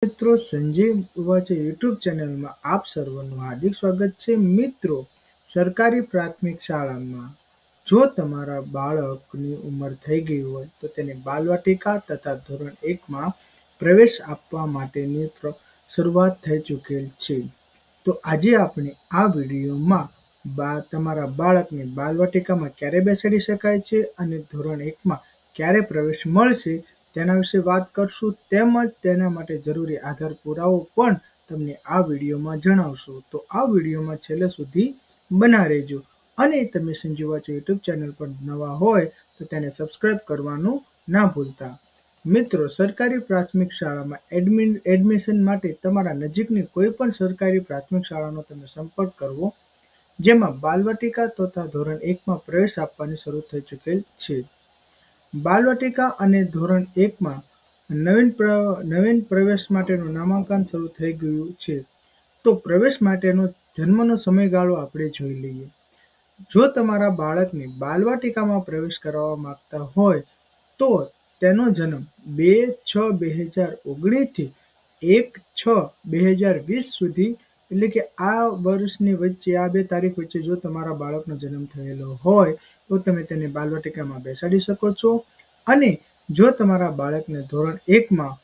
મિત્રો, સંજય ઉવાચે યુટ્યુબ ચેનલમાં આપ સર્વનું હાર્દિક સ્વાગત છે. મિત્રો, સરકારી પ્રાથમિક શાળામાં જો તમારા બાળકની ઉંમર થઈ ગઈ હોય તો તેને બાલવાટિકા તથા ધોરણ 1માં પ્રવેશ આપવા માટેની શરૂઆત થઈ ચૂકેલ છે. તો આજે આપણે આ વિડીયોમાં તમારા બાળકને બાલવાટિકામાં ક્યારે બેસાડી શકાય છે અને ધોરણ 1માં ક્યારે પ્રવેશ મળશે તેના વિશે વાત કરશું, તેમજ તેના માટે જરૂરી આધાર પુરાવો પણ તમને આ વિડીયોમાં જણાવશું. તો આ વિડીયોમાં છેલ્લે સુધી બના રહેજો અને તમે સંજય ઉવાચે યુટ્યુબ ચેનલ પર નવા હોય તો તેને સબસ્ક્રાઇબ કરવાનું ના ભૂલતા. મિત્રો, સરકારી પ્રાથમિક શાળામાં એડમિશન માટે તમારા નજીકની કોઈ પણ સરકારી પ્રાથમિક શાળાનો તમે સંપર્ક કરવો, જેમાં બાલવાટિકા તથા ધોરણ 1માં પ્રવેશ આપવાની શરૂ થઈ ચૂકેલ છે. બાલવાટિકા અને ધોરણ 1માં નવીન પ્રવેશ માટેનું નામાંકન શરૂ થઈ ગયું છે. તો પ્રવેશ માટેનો જન્મનો સમયગાળો આપણે જોઈ લઈએ. જો તમારા બાળકને બાલવાટિકામાં પ્રવેશ કરાવવા માંગતા હોય તો તેનો જન્મ 2/6/2019 થી 1/6/2020 સુધી, એટલે કે આ વર્ષની વચ્ચે, આ 2 તારીખ વચ્ચે જો તમારા બાળકનો જન્મ થયેલો હોય તો તમે તેને બાલવાટિકામાં બેસાડી શકો છો. અને જો તમારા બાળકને ધોરણ 1માં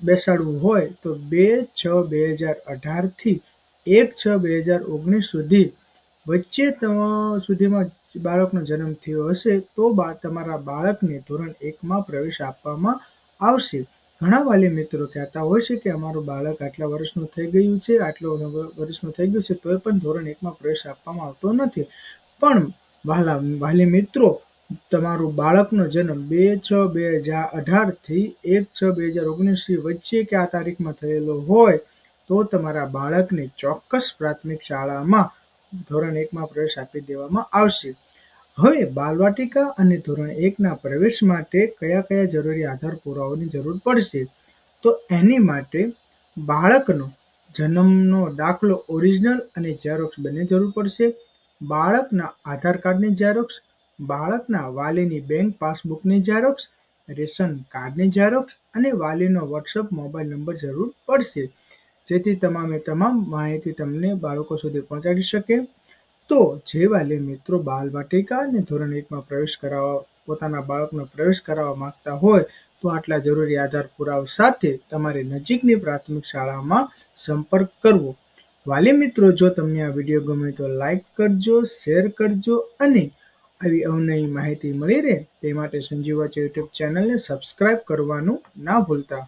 બેસાડવું હોય તો 2/6/2018 થી 1/6/2019 સુધી વચ્ચે સુધીમાં બાળકનો જન્મ થયો હશે તો તમારા બાળકને ધોરણ 1માં પ્રવેશ આપવામાં આવશે. ઘણા વાલી મિત્રો કહેતા હોય છે કે અમારું બાળક આટલા વર્ષનું થઈ ગયું છે, તોય પણ ધોરણ 1માં પ્રવેશ આપવામાં આવતો નથી. પણ વાલી મિત્રો, તમારું બાળકનો જન્મ 2/6/2018 થી 1/6/2019 વચ્ચે કે આ તારીખમાં થયેલો હોય તો તમારા બાળકને ચોક્કસ પ્રાથમિક શાળામાં ધોરણ 1માં પ્રવેશ આપી દેવામાં આવશે. હવે બાલવાટિકા અને ધોરણ 1ના પ્રવેશ માટે કયા જરૂરી આધાર પુરાવાની જરૂર પડશે, તો એની માટે બાળકનો જન્મનો દાખલો ઓરિજિનલ અને ઝેરોક્ષ બંને જરૂર પડશે. બાળકના આધાર કાર્ડની ઝેરોક્ષ, બાળકના વાલીની બેંક પાસબુકની ઝેરોક્ષ, રેશન કાર્ડની ઝેરોક્ષ અને વાલીનો વોટ્સઅપ મોબાઈલ નંબર જરૂર પડશે, જેથી તમામ માહિતી તમને બાળકો સુધી પહોંચાડી શકે. તો જે વાલી મિત્રો બાલવાટિકા અને ધોરણ 1માં પોતાના બાળકનો પ્રવેશ કરાવવા માંગતા હોય તો આટલા જરૂરી આધાર પુરાવા સાથે તમારી નજીકની પ્રાથમિક શાળામાં સંપર્ક કરવો. વાલી મિત્રો, જો તમને આ વિડીયો ગમે તો લાઈક કરજો, શેર કરજો અને આવી અવનવી માહિતી મળી રહે તે માટે સંજય ઉવાચે યુટ્યુબ ચેનલને સબસ્ક્રાઇબ કરવાનું ના ભૂલતા.